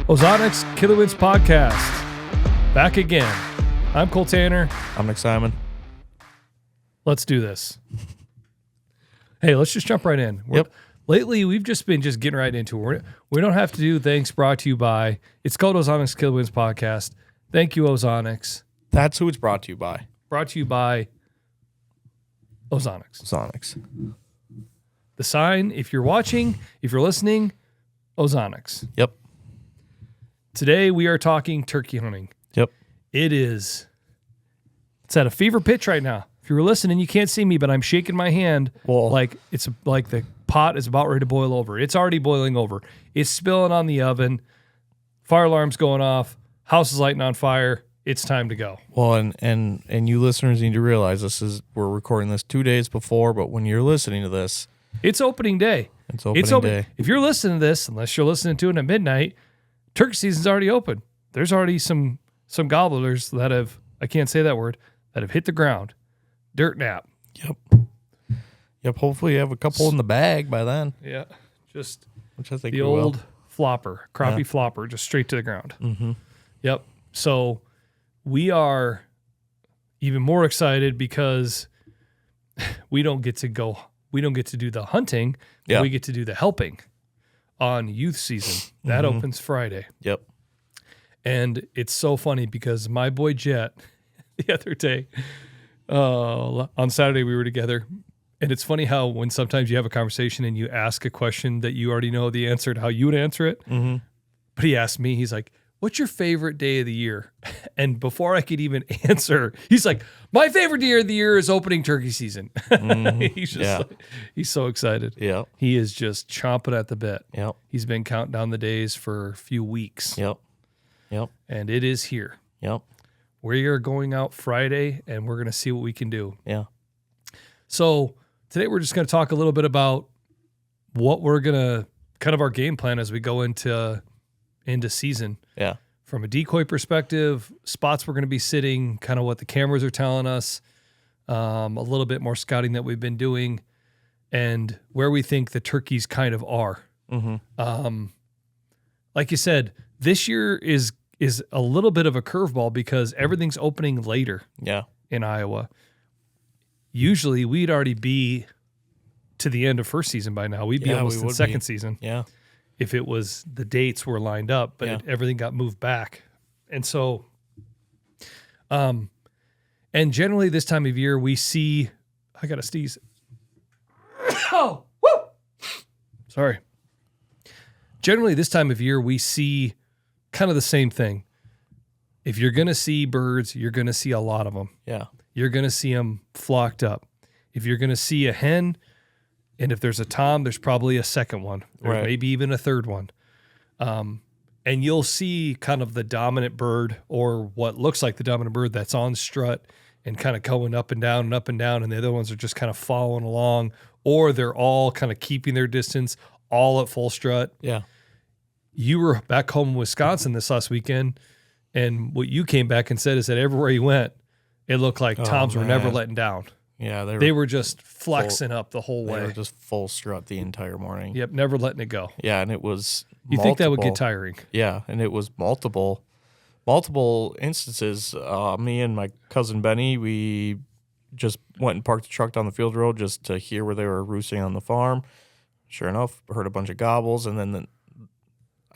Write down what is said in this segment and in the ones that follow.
Ozonics Killerwinds podcast. Back again. I'm Cole Tanner. I'm Nick Simon. Let's do this. Hey, let's just jump right in. Lately, we've just been getting right into it. We don't have to do thanks brought to you by. It's called Ozonics Killerwinds podcast. Thank you, Ozonics. That's who it's brought to you by. Brought to you by Ozonics. Ozonics. The sign, if you're watching, if you're listening, Ozonics. Yep. Today, we are talking turkey hunting. Yep. It's at a fever pitch right now. If you were listening, you can't see me, but I'm shaking my hand like it's like the pot is about ready to boil over. It's already boiling over. It's spilling on the oven. Fire alarm's going off. House is lighting on fire. It's time to go. Well, and you listeners need to realize we're recording this 2 days before, but when you're listening to this, it's opening day. It's opening day. If you're listening to this, unless you're listening to it at midnight, turkey season's already open. There's already some gobblers that have, I can't say that word, that have hit the ground. Dirt nap. Yep. Hopefully you have a couple in the bag by then. Yeah. Just which I think the old flopper, crappie flopper, just straight to the ground. Mm-hmm. Yep. So we are even more excited because we don't get to do the hunting, but we get to do the helping on youth season. That opens Friday. Yep. And it's so funny because my boy Jet, the other day, on Saturday we were together, and it's funny how when sometimes you have a conversation and you ask a question that you already know the answer to how you would answer it. Mm-hmm. But he asked me, he's like, "What's your favorite day of the year?" And before I could even answer, he's like, "My favorite day of the year is opening turkey season." Mm-hmm. He's so excited. Yeah. He is just chomping at the bit. Yep. He's been counting down the days for a few weeks. Yep. And it is here. Yep. We are going out Friday, and we're going to see what we can do. Yeah. So today we're just going to talk a little bit about what we're going to, kind of our game plan as we go into season. Yeah. From a decoy perspective, spots we're going to be sitting, kind of what the cameras are telling us, a little bit more scouting that we've been doing, and where we think the turkeys kind of are. Mm-hmm. Like you said, this year is a little bit of a curveball because everything's opening later. Yeah. In Iowa. Usually we'd already be to the end of first season by now. We'd be almost in second season. Yeah. If it was the dates were lined up, but everything got moved back. And so, and generally this time of year we see, I got to sneeze. Oh, woo! Sorry. Generally this time of year we see kind of the same thing. If you're going to see birds, you're going to see a lot of them. Yeah. You're going to see them flocked up. If you're going to see a hen, and if there's a tom, there's probably a second one, or maybe even a third one. And you'll see kind of the dominant bird, or what looks like the dominant bird that's on strut and kind of going up and down, and the other ones are just kind of following along, or they're all kind of keeping their distance, all at full strut. Yeah. You were back home in Wisconsin this last weekend, and what you came back and said is that everywhere you went, it looked like toms were never letting down. Yeah, they were just flexing up the whole way. They were just full strut the entire morning. Yep, never letting it go. Yeah, and it was You think that would get tiring? Yeah, and it was multiple instances. Me and my cousin Benny, we just went and parked the truck down the field road just to hear where they were roosting on the farm. Sure enough, heard a bunch of gobbles, and then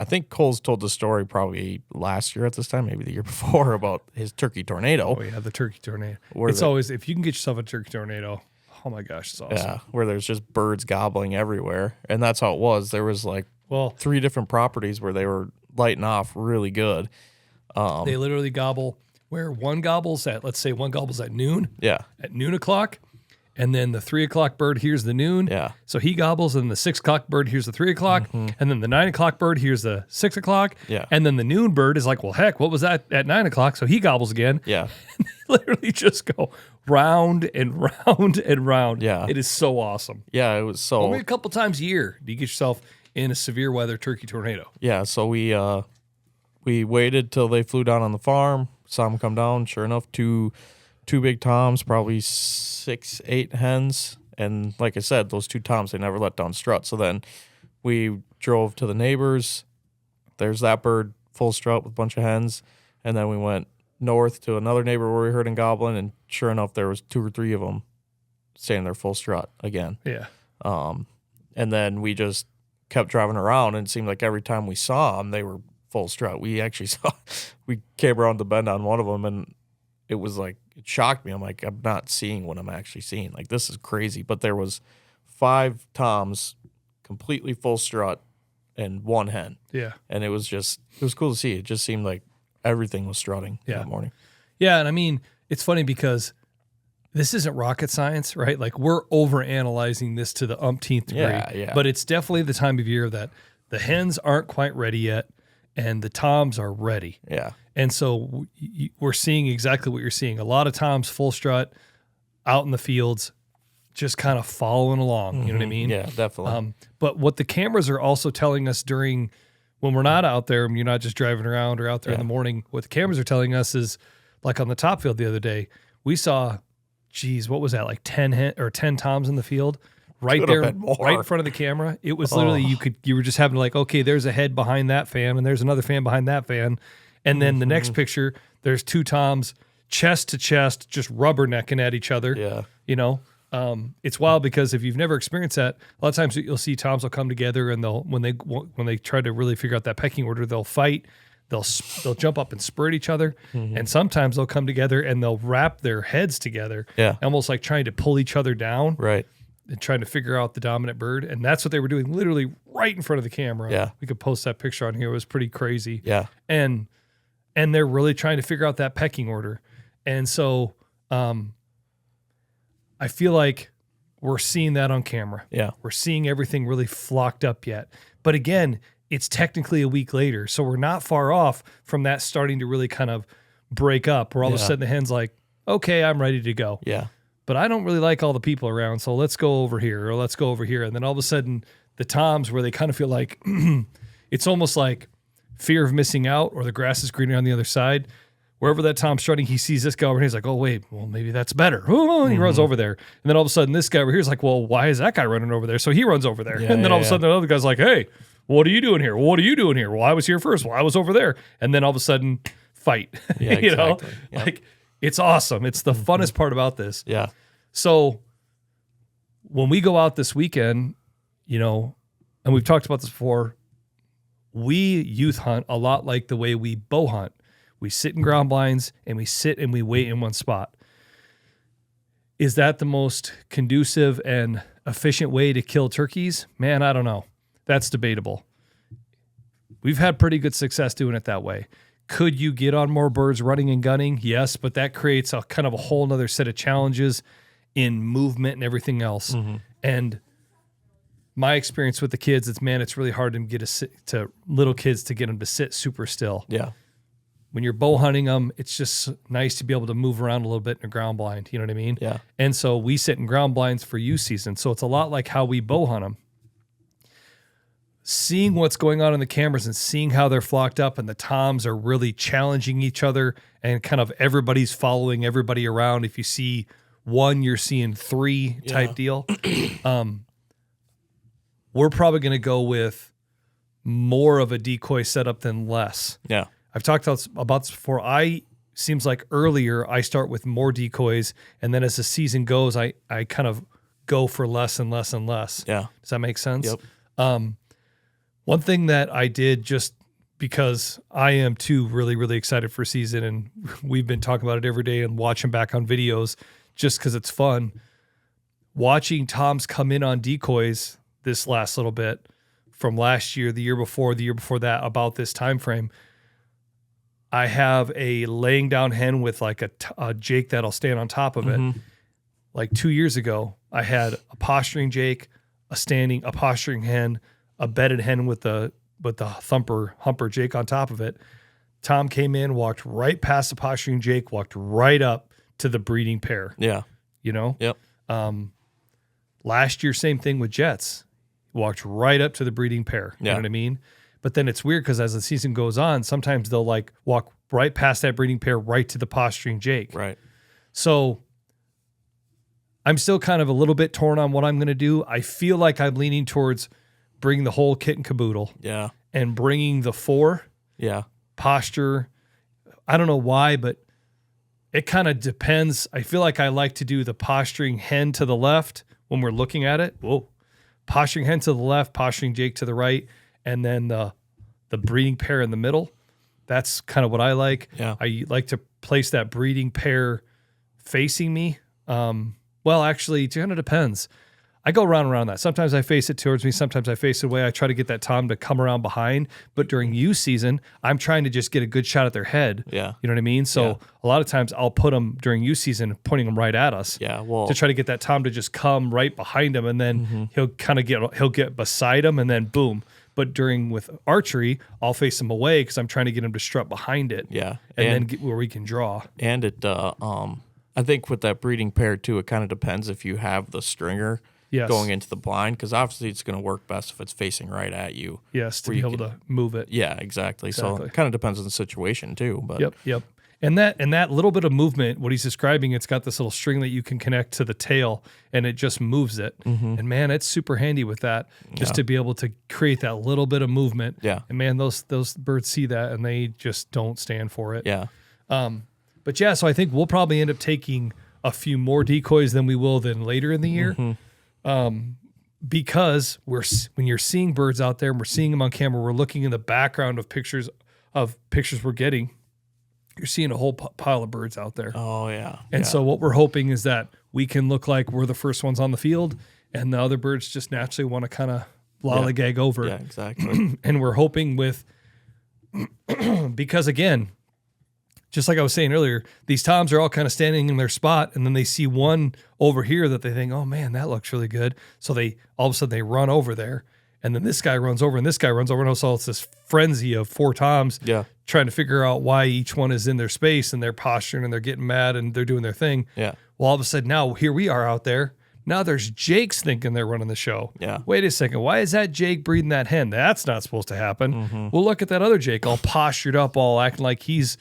I think Cole's told the story probably last year at this time, maybe the year before, about his turkey tornado. Oh, yeah, the turkey tornado. It's always, if you can get yourself a turkey tornado, oh my gosh, it's awesome. Yeah, where there's just birds gobbling everywhere. And that's how it was. There was 3 different properties where they were lighting off really good. They literally gobble, where one gobbles at, let's say one gobbles at noon. Yeah. At noon o'clock. And then the 3 o'clock bird hears the noon. Yeah. So he gobbles, and the 6 o'clock bird hears the 3 o'clock. Mm-hmm. And then the 9 o'clock bird hears the 6 o'clock. Yeah. And then the noon bird is like, well, heck, what was that at 9 o'clock? So he gobbles again. Yeah. And they literally just go round and round and round. Yeah. It is so awesome. Yeah, it was so. Only a couple times a year do you get yourself in a severe weather turkey tornado. Yeah. So we waited till they flew down on the farm, saw them come down. Sure enough, two big toms, probably 6-8 hens. And like I said, those 2 toms, they never let down strut. So then we drove to the neighbors. There's that bird full strut with a bunch of hens. And then we went north to another neighbor where we heard in gobbling, and sure enough, there was 2 or 3 of them standing there full strut again. Yeah. And then we just kept driving around, and it seemed like every time we saw them, they were full strut. We actually we came around the bend on one of them, and it was like, it shocked me. I'm like, I'm not seeing what I'm actually seeing. Like, this is crazy. But there was 5 toms completely full strut and 1 hen. Yeah. And it was cool to see. It just seemed like everything was strutting that morning. Yeah. And I mean, it's funny because this isn't rocket science, right? Like, we're over analyzing this to the umpteenth degree. Yeah. But it's definitely the time of year that the hens aren't quite ready yet and the toms are ready. Yeah. And so we're seeing exactly what you're seeing. A lot of toms full strut out in the fields, just kind of following along. You know what I mean? Yeah, definitely. But what the cameras are also telling us when we're not out there, and you're not just driving around or out there in the morning, what the cameras are telling us is, like on the top field the other day, we saw, what was that? Like 10 toms in the field right Could there, have been more. right in front of the camera. It was literally, you were just having to, like, okay, there's a head behind that fan and there's another fan behind that fan. And then the next picture, there's 2 toms chest to chest, just rubbernecking at each other. Yeah. You know, it's wild because if you've never experienced that, a lot of times you'll see toms will come together and when they try to really figure out that pecking order, they'll fight. They'll jump up and spur at each other, and sometimes they'll come together and they'll wrap their heads together, almost like trying to pull each other down, Right. and trying to figure out the dominant bird. And that's what they were doing, literally right in front of the camera. Yeah. We could post that picture on here. It was pretty crazy. Yeah. And they're really trying to figure out that pecking order. And so I feel like we're seeing that on camera. Yeah. We're seeing everything really flocked up yet. But again, it's technically a week later. So we're not far off from that starting to really kind of break up, where all of a sudden the hen's like, okay, I'm ready to go. Yeah. But I don't really like all the people around, so let's go over here or let's go over here. And then all of a sudden the toms, where they kind of feel like it's almost like fear of missing out, or the grass is greener on the other side. Wherever that tom's strutting, he sees this guy over here. He's like, oh, wait, well, maybe that's better. Oh, and he runs over there. And then all of a sudden this guy over here is like, well, why is that guy running over there? So he runs over there. Yeah, and then all of a sudden the other guy's like, hey, what are you doing here? What are you doing here? Well, I was here first. Well, I was over there. And then all of a sudden, fight. Yeah, you know, exactly. Yep. like, it's awesome. It's the funnest part about this. Yeah. So when we go out this weekend, you know, and we've talked about this before, we youth hunt a lot like the way we bow hunt. We sit in ground blinds and we sit and we wait in one spot. Is that the most conducive and efficient way to kill turkeys? Man, I don't know. That's debatable. We've had pretty good success doing it that way. Could you get on more birds running and gunning? Yes, but that creates a kind of a whole nother set of challenges in movement and everything else. And my experience with the kids, it's really hard to get little kids to get them to sit super still. Yeah. When you're bow hunting them, it's just nice to be able to move around a little bit in a ground blind. You know what I mean? Yeah. And so we sit in ground blinds for youth season. So it's a lot like how we bow hunt them. Seeing what's going on in the cameras and seeing how they're flocked up and the toms are really challenging each other and kind of everybody's following everybody around. If you see one, you're seeing 3 type deal. We're probably going to go with more of a decoy setup than less. Yeah. I've talked about this before. Seems like earlier I start with more decoys, and then as the season goes, I kind of go for less and less and less. Yeah. Does that make sense? Yep. One thing that I did, just because I am too really, really excited for season, and we've been talking about it every day and watching back on videos just because it's fun. Watching toms come in on decoys this last little bit from last year, the year before that, about this time frame. I have a laying down hen with like a jake that'll stand on top of it. Like 2 years ago, I had a posturing jake, a posturing hen, a bedded hen with the humper jake on top of it. Tom came in, walked right past the posturing jake, walked right up to the breeding pair. Yeah. You know? Yep. Last year, same thing with jets. Walked right up to the breeding pair. You know what I mean? But then it's weird because as the season goes on, sometimes they'll like walk right past that breeding pair right to the posturing jake. Right. So I'm still kind of a little bit torn on what I'm going to do. I feel like I'm leaning towards bringing the whole kit and caboodle. Yeah. And bringing the 4. Yeah. posture. I don't know why, but it kind of depends. I feel like I like to do the posturing hen to the left when we're looking at it. Whoa. Posturing hen to the left, posturing Jake to the right, and then the breeding pair in the middle. That's kind of what I like. Yeah. I like to place that breeding pair facing me. Well, actually, it kind of depends. I go around that. Sometimes I face it towards me. Sometimes I face it away. I try to get that tom to come around behind. But during youth season, I'm trying to just get a good shot at their head. Yeah. You know what I mean? So a lot of times I'll put them during youth season, pointing them right at us. Yeah. Well, to try to get that tom to just come right behind him, and then he'll get beside him, and then boom. But with archery, I'll face him away because I'm trying to get him to strut behind it. Yeah. And then get where we can draw. And it, I think with that breeding pair too, it kind of depends if you have the stringer going into the blind, because obviously it's going to work best if it's facing right at you. Yes, to be able to move it. Yeah, exactly. So it kind of depends on the situation too. But Yep. And that little bit of movement, what he's describing, it's got this little string that you can connect to the tail, and it just moves it. And man, it's super handy with that, just to be able to create that little bit of movement. Yeah. And man, those birds see that and they just don't stand for it. Yeah. But yeah, so I think we'll probably end up taking a few more decoys than we will then later in the year. Because when you're seeing birds out there and we're seeing them on camera, we're looking in the background of pictures we're getting. You're seeing a whole pile of birds out there. Oh, yeah. And so what we're hoping is that we can look like we're the first ones on the field, and the other birds just naturally want to kind of lollygag over. Yeah, exactly. And we're hoping because again, just like I was saying earlier, these toms are all kind of standing in their spot, and then they see one over here that they think, oh man, that looks really good. So all of a sudden they run over there, and then this guy runs over and this guy runs over, and so it's this frenzy of 4 toms trying to figure out why each one is in their space, and they're posturing and they're getting mad and they're doing their thing. Yeah. Well, all of a sudden now here we are out there. Now there's Jake's thinking they're running the show. Yeah. Wait a second. Why is that Jake breeding that hen? That's not supposed to happen. Well, look at that other Jake all postured up, all acting like he's,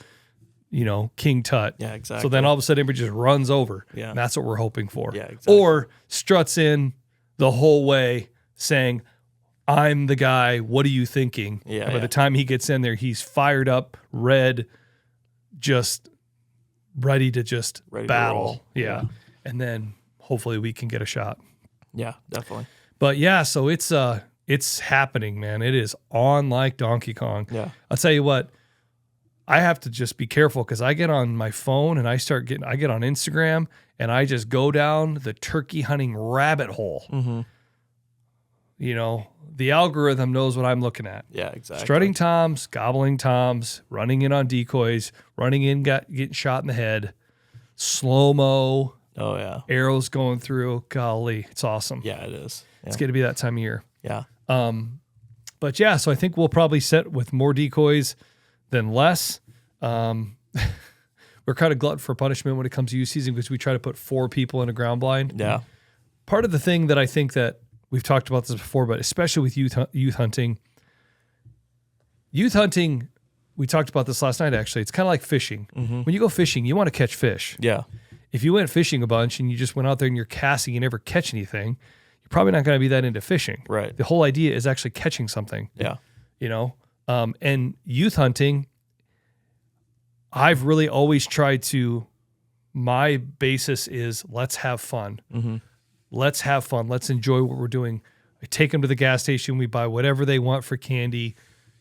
King Tut. Yeah, exactly. So then all of a sudden everybody just runs over. Yeah. And that's what we're hoping for. Yeah, exactly. Or struts in the whole way saying, I'm the guy. What are you thinking? Yeah. And by the time he gets in there, he's fired up, red, just ready to battle. Yeah. And then hopefully we can get a shot. Yeah, definitely. But yeah, so it's happening, man. It is on like Donkey Kong. Yeah. I'll tell you what, I have to just be careful because I get on my phone and I get on Instagram and I just go down the turkey hunting rabbit hole. The algorithm knows what I'm looking at. Yeah, exactly. Strutting toms, gobbling toms, running in on decoys, running in, getting shot in the head, slow-mo. Oh, yeah. Arrows going through. Golly, it's awesome. Yeah, it is. Yeah. It's going to be that time of year. Yeah. But yeah, so I think we'll probably set with more decoys than less. We're kind of glutton for punishment when it comes to youth season because we try to put 4 people in a ground blind. Yeah. Part of the thing that I think that we've talked about this before, but especially with youth hunting, we talked about this last night, actually. It's kind of like fishing. When you go fishing, you want to catch fish. Yeah. If you went fishing a bunch and you just went out there and you're casting, you never catch anything, you're probably not going to be that into fishing. Right. The whole idea is actually catching something. Yeah. And youth hunting, I've really always tried to, my basis is let's have fun. Let's have fun. Let's enjoy what we're doing. I take them to the gas station. We buy whatever they want for candy.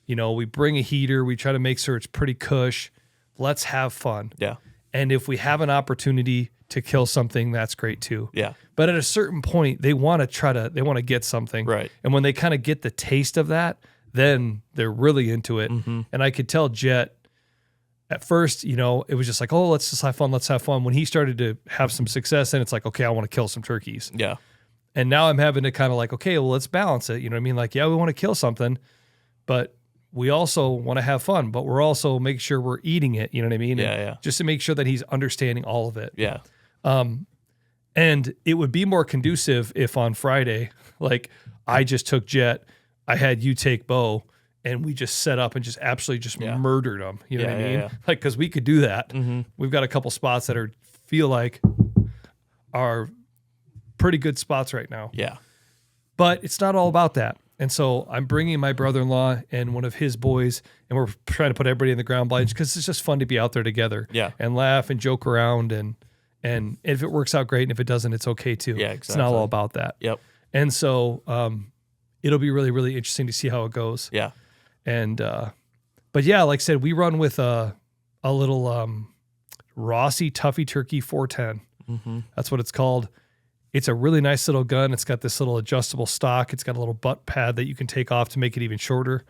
We bring a heater. We try to make sure it's pretty cush. Let's have fun. Yeah. And if we have an opportunity to kill something, that's great too. Yeah. But at a certain point, they want to get something. Right. And when they kind of get the taste of that, then they're really into it. And I could tell Jet at first, it was just like, oh, let's just have fun. Let's have fun. When he started to have some success, then it's like, okay, I want to kill some turkeys. Yeah. And now I'm having to kind of like, okay, well, let's balance it. You know what I mean? Like, yeah, we want to kill something, but we also want to have fun, but we're also making sure we're eating it. You know what I mean? Yeah. Just to make sure that he's understanding all of it. Yeah. And it would be more conducive if on Friday, like I just took Jet, I had you take Bo, and we just set up and just absolutely just murdered them. You know what I mean? Yeah. Like, because we could do that. We've got a couple spots that feel like are pretty good spots right now. Yeah. But it's not all about that. And so I'm bringing my brother-in-law and one of his boys, and we're trying to put everybody in the ground blinds because it's just fun to be out there together. Yeah. And laugh and joke around. And if it works out great, and if it doesn't, it's okay too. Yeah, It's not all about that. Yep. And so it'll be really, really interesting to see how it goes. Yeah. And but yeah, like I said, we run with a little Rossi Tuffy Turkey 410. Mm-hmm. That's what it's called. It's a really nice little gun. It's got this little adjustable stock. It's got a little butt pad that you can take off to make it even shorter.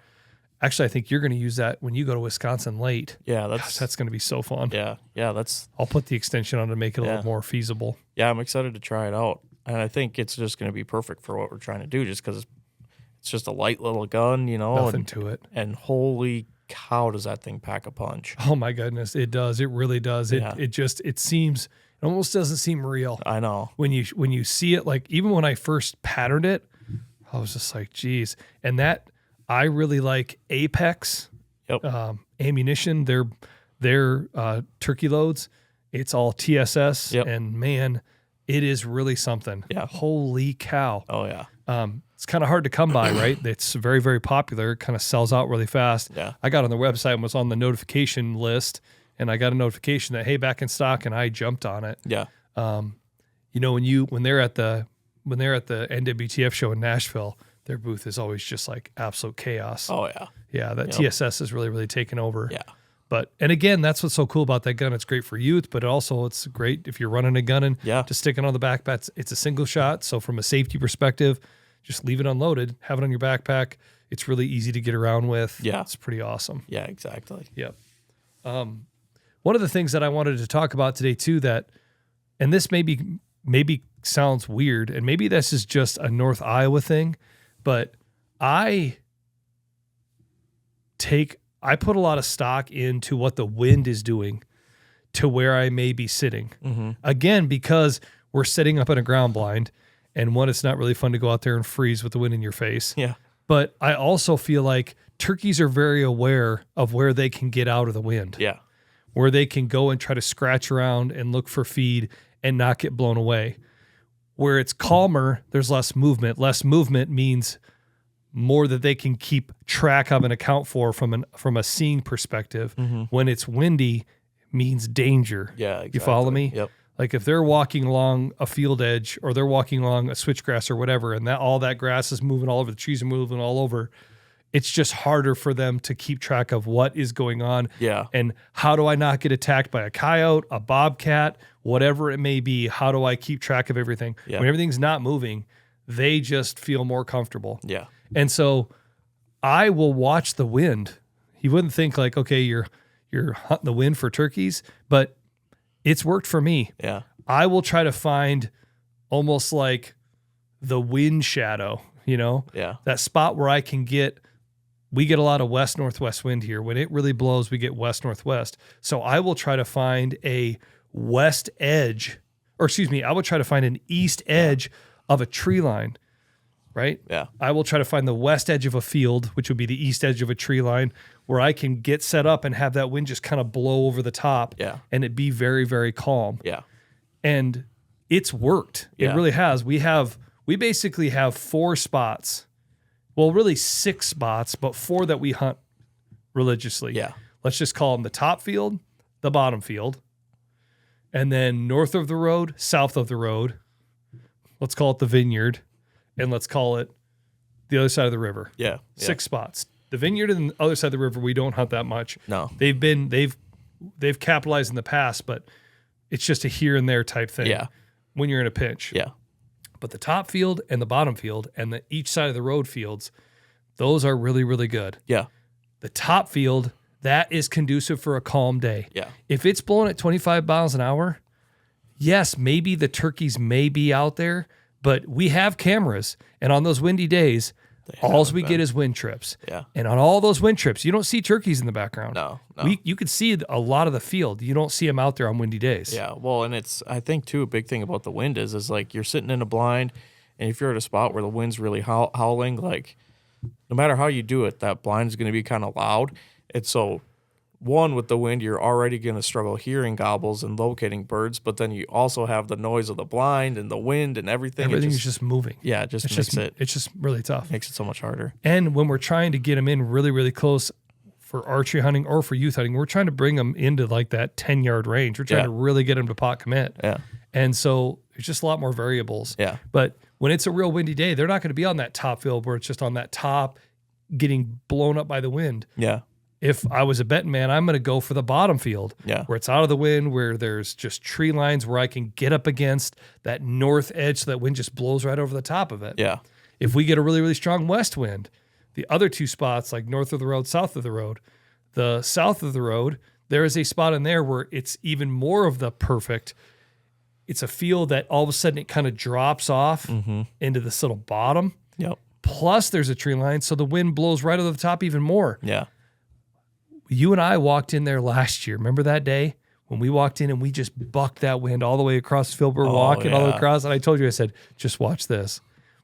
Actually, I think you're going to use that when you go to Wisconsin late. Yeah, that's going to be so fun. Yeah, that's. I'll put the extension on to make it a little more feasible. Yeah, I'm excited to try it out, and I think it's just going to be perfect for what we're trying to do. Just because it's just a light little gun, you know, Nothing to it. And holy cow, does that thing pack a punch? Oh my goodness, it does. It really does. It seems. It almost doesn't seem real. I know. When you see it, like even when I first patterned it, I was just like, geez. And that I really like Apex ammunition. Their turkey loads. It's all TSS, and man, it is really something. Yeah. Holy cow. Oh yeah. It's kind of hard to come by, right? It's very, very popular. It kind of sells out really fast. Yeah. I got on the website and was on the notification list, and I got a notification that, hey, back in stock, and I jumped on it. Yeah. You know, when they're at the NWTF show in Nashville, their booth is always just like absolute chaos. Oh yeah. Yeah, that TSS is really, really taken over. Yeah. And again, that's what's so cool about that gun. It's great for youth, but also it's great if you're running a gun and just sticking on the backpack. It's a single shot. So from a safety perspective, just leave it unloaded, have it on your backpack. It's really easy to get around with. Yeah. It's pretty awesome. Yeah, exactly. Yep. One of the things that I wanted to talk about today too, and this maybe sounds weird, and maybe this is just a North Iowa thing, but I put a lot of stock into what the wind is doing to where I may be sitting. Mm-hmm. Again, because we're sitting up in a ground blind, and one, it's not really fun to go out there and freeze with the wind in your face. Yeah. But I also feel like turkeys are very aware of where they can get out of the wind. Yeah. Where they can go and try to scratch around and look for feed and not get blown away. Where it's calmer, there's less movement. Less movement means more that they can keep track of and account for from a seeing perspective. Mm-hmm. When it's windy, means danger. Yeah, exactly. You follow me? Yep. Like if they're walking along a field edge or they're walking along a switchgrass or whatever, and all that grass is moving all over, the trees are moving all over, it's just harder for them to keep track of what is going on. Yeah. And how do I not get attacked by a coyote, a bobcat, whatever it may be? How do I keep track of everything? Yeah. When everything's not moving, they just feel more comfortable. Yeah. And so I will watch the wind. You wouldn't think like, okay, you're hunting the wind for turkeys, but it's worked for me. Yeah. I will try to find almost like the wind shadow, Yeah. that spot where we get a lot of west-northwest wind here. When it really blows, we get west-northwest. So I will try to find a west edge, I will try to find an east edge of a tree line, right? Yeah. I will try to find the west edge of a field, which would be the east edge of a tree line, where I can get set up and have that wind just kind of blow over the top and it be very, very calm. Yeah. And it's worked. Yeah. It really has. We basically have 4 spots. Well, really 6 spots, but 4 that we hunt religiously. Yeah. Let's just call them the top field, the bottom field, and then north of the road, south of the road. Let's call it the vineyard, and let's call it the other side of the river. Yeah. 6 spots. The vineyard and the other side of the river, we don't hunt that much. No. They've capitalized in the past, but it's just a here and there type thing. Yeah. When you're in a pinch. Yeah. But the top field and the bottom field and each side of the road fields, those are really, really good. Yeah. The top field, that is conducive for a calm day. Yeah. If it's blowing at 25 miles an hour, yes, maybe the turkeys may be out there, but we have cameras. And on those windy days, all we get is wind trips. Yeah. And on all those wind trips, you don't see turkeys in the background. No. You could see a lot of the field. You don't see them out there on windy days. Yeah. Well, and I think too, a big thing about the wind is like you're sitting in a blind, and if you're at a spot where the wind's really howling, like no matter how you do it, that blind is going to be kind of loud. And so one, with the wind, you're already going to struggle hearing gobbles and locating birds, but then you also have the noise of the blind and the wind and everything. Everything is just moving. Yeah, it just It's just really tough. Makes it so much harder. And when we're trying to get them in really, really close for archery hunting or for youth hunting, we're trying to bring them into like that 10-yard range. We're trying to really get them to pot commit. Yeah. And so there's just a lot more variables. Yeah. But when it's a real windy day, they're not going to be on that top field where it's just on that top getting blown up by the wind. Yeah. If I was a betting man, I'm going to go for the bottom field where it's out of the wind, where there's just tree lines where I can get up against that north edge so that wind just blows right over the top of it. Yeah. If we get a really, really strong west wind, the other two spots, like north of the road, south of the road, the south of the road, there is a spot in there where it's even more of the perfect. It's a field that all of a sudden it kind of drops off into this little bottom. Yep. Plus there's a tree line, so the wind blows right over the top even more. Yeah. You and I walked in there last year. Remember that day when we walked in and we just bucked that wind all the way across the field? We're walking all the way across. And I told you, I said, just watch this.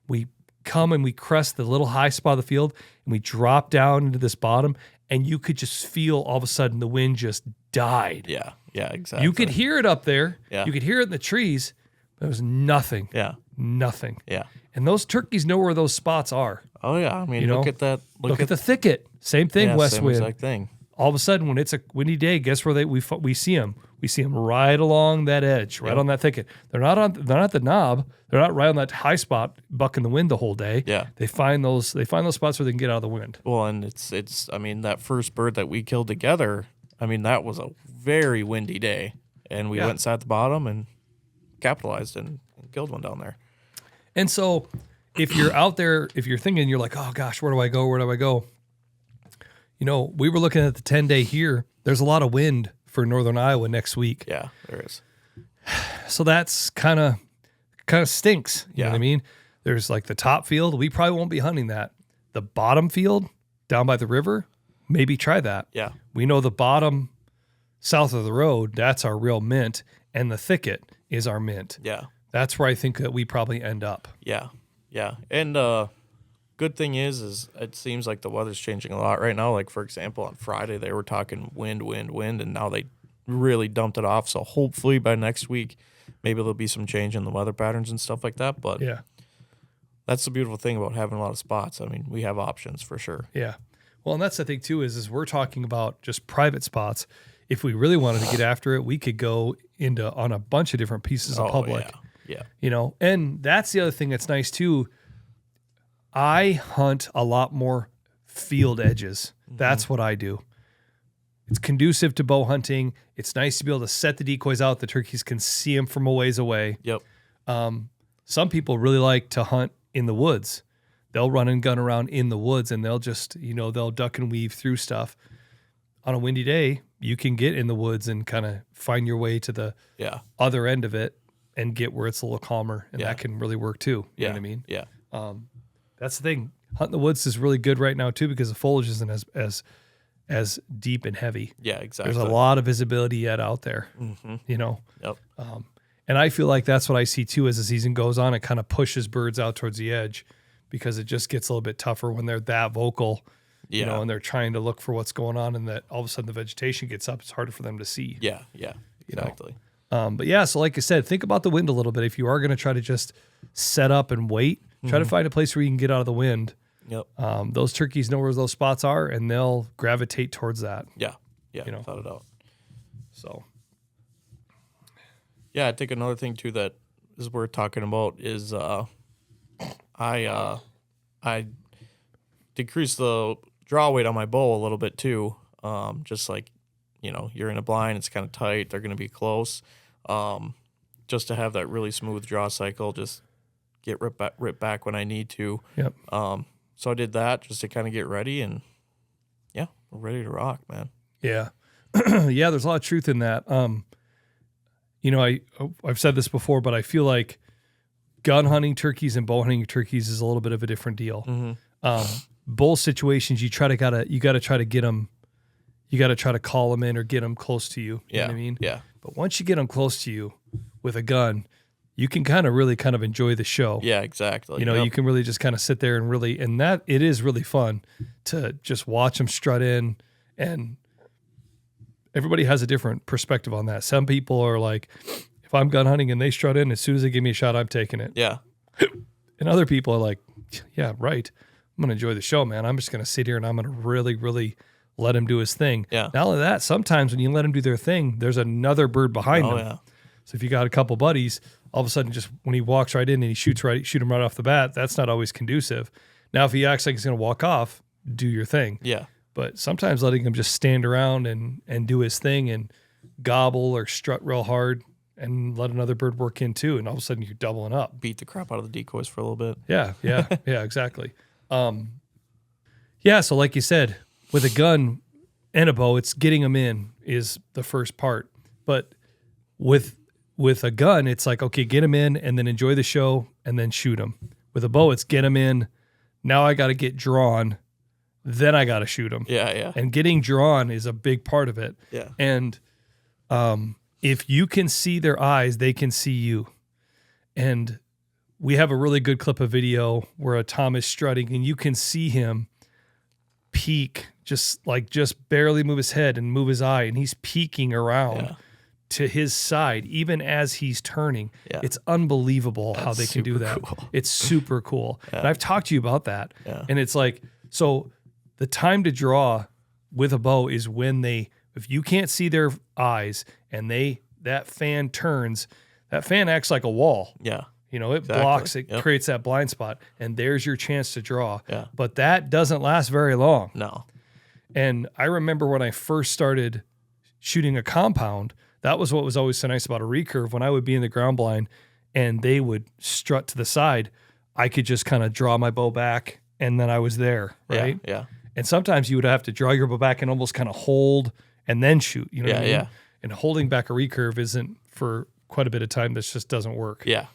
We come and we crest the little high spot of the field and we drop down into this bottom and you could just feel all of a sudden the wind just died. Yeah. Yeah, exactly. You could hear it up there. Yeah. You could hear it in the trees. But there was nothing. Yeah. Nothing. Yeah. And those turkeys know where those spots are. Oh, yeah. I mean, look at that. Look at the thicket. Same thing, west same wind. exact thing. All of a sudden, when it's a windy day, guess where we see them? We see them right along that edge, right on that thicket. They're not the knob. They're not right on that high spot, bucking the wind the whole day. Yeah. They find those spots where they can get out of the wind. Well, and it's. I mean, that first bird that we killed together. I mean, that was a very windy day, and we went and sat at the bottom and capitalized and killed one down there. And so, if you're out there, if you're thinking, you're like, oh gosh, where do I go? Where do I go? You know, we were looking at the 10-day here. There's a lot of wind for northern Iowa next week. Yeah, there is. So that's kind of stinks. You know what I mean? There's like the top field. We probably won't be hunting that. The bottom field down by the river, maybe try that. Yeah. We know the bottom south of the road, that's our real mint, and the thicket is our mint. Yeah. That's where I think that we probably end up. Yeah. Yeah. And good thing is it seems like the weather's changing a lot right now. Like, for example, on Friday, they were talking wind, and now they really dumped it off. So hopefully by next week, maybe there'll be some change in the weather patterns and stuff like that. But that's the beautiful thing about having a lot of spots. I mean, we have options for sure. Yeah. Well, and that's the thing too, is we're talking about just private spots. If we really wanted to get after it, we could go on a bunch of different pieces of public. Yeah. You know, and that's the other thing that's nice too. I hunt a lot more field edges. That's what I do. It's conducive to bow hunting. It's nice to be able to set the decoys out. The turkeys can see them from a ways away. Yep. Some people really like to hunt in the woods. They'll run and gun around in the woods and they'll just, they'll duck and weave through stuff. On a windy day, you can get in the woods and kind of find your way to the other end of it and get where it's a little calmer. And that can really work too. You know what I mean? Yeah. That's the thing. Hunting the woods is really good right now too because the foliage isn't as deep and heavy. Yeah, exactly. There's a lot of visibility yet out there. Yep. And I feel like that's what I see too as the season goes on. It kind of pushes birds out towards the edge because it just gets a little bit tougher when they're that vocal, and they're trying to look for what's going on and that all of a sudden the vegetation gets up. It's harder for them to see. Yeah, exactly. But yeah, so like I said, think about the wind a little bit. If you are going to try to just set up and wait, try to find a place where you can get out of the wind. Yep. Those turkeys know where those spots are and they'll gravitate towards that. Yeah, without a doubt. So. Yeah, I think another thing too that is worth talking about is I decreased the draw weight on my bow a little bit too. Just like, you're in a blind, it's kind of tight, they're going to be close. Just to have that really smooth draw cycle, just get ripped back when I need to. Yep. So I did that just to kind of get ready, and we're ready to rock, man. Yeah. Yeah, there's a lot of truth in that. I've said this before, but I feel like gun hunting turkeys and bow hunting turkeys is a little bit of a different deal. Both situations, you got to try to get them. You got to try to call them in or get them close to you. You know what I mean? Yeah. But once you get them close to you with a gun, you can really enjoy the show. Yeah, exactly. You can really just kind of sit there and that it is really fun to just watch them strut in and everybody has a different perspective on that. Some people are like, if I'm gun hunting and they strut in, as soon as they give me a shot, I'm taking it. Yeah. And other people are like, yeah, right. I'm going to enjoy the show, man. I'm just going to sit here and I'm going to really, really let him do his thing. Yeah. Not only that, sometimes when you let him do their thing, there's another bird behind them. Yeah. So if you got a couple buddies, all of a sudden, just when he walks right in and he shoot him right off the bat, that's not always conducive. Now, if he acts like he's going to walk off, do your thing. Yeah. But sometimes letting him just stand around and do his thing and gobble or strut real hard and let another bird work in too, and all of a sudden you're doubling up. Beat the crap out of the decoys for a little bit. Yeah, exactly. So like you said, with a gun and a bow, it's getting them in is the first part. But with a gun, it's like, okay, get them in and then enjoy the show and then shoot them. With a bow, it's get them in. Now I got to get drawn. Then I got to shoot them. Yeah. And getting drawn is a big part of it. Yeah. And if you can see their eyes, they can see you. And we have a really good clip of video where a Tom is strutting and you can see him peek, just barely move his head and move his eye. And he's peeking around to his side, even as he's turning. Yeah. It's unbelievable how they can do that. Cool. It's super cool. Yeah. And I've talked to you about that. Yeah. And it's like, so the time to draw with a bow is when if you can't see their eyes and that fan turns, that fan acts like a wall. Yeah. You know, it blocks, it creates that blind spot, and there's your chance to draw. Yeah. But that doesn't last very long. No. And I remember when I first started shooting a compound, that was what was always so nice about a recurve. When I would be in the ground blind and they would strut to the side, I could just kind of draw my bow back and then I was there, right? Yeah. And sometimes you would have to draw your bow back and almost kind of hold and then shoot. You know what I mean? Yeah. And holding back a recurve isn't for quite a bit of time. This just doesn't work. Yeah.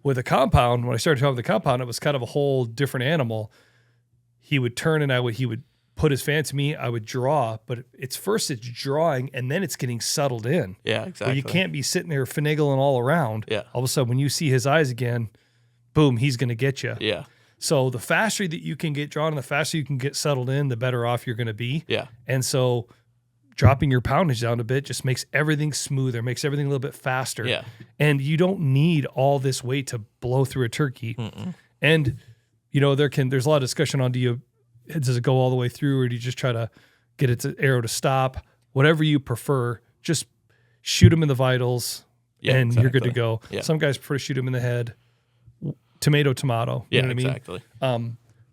With a compound, when I started talking with the compound, it was kind of a whole different animal. He would turn and he would put his fan to me. I would draw, but it's drawing and then it's getting settled in. Yeah, exactly. Where you can't be sitting there finagling all around. Yeah. All of a sudden, when you see his eyes again, boom, he's going to get you. Yeah. So the faster that you can get drawn and the faster you can get settled in, the better off you're going to be. Yeah. And so dropping your poundage down a bit just makes everything smoother, makes everything a little bit faster. Yeah. And you don't need all this weight to blow through a turkey. Mm-mm. And, you know, there's a lot of discussion on does it go all the way through or do you just try to get its arrow to stop? Whatever you prefer, just shoot them in the vitals and you're good to go. Yeah. Some guys prefer to shoot them in the head. Tomato. You know what I mean? Exactly.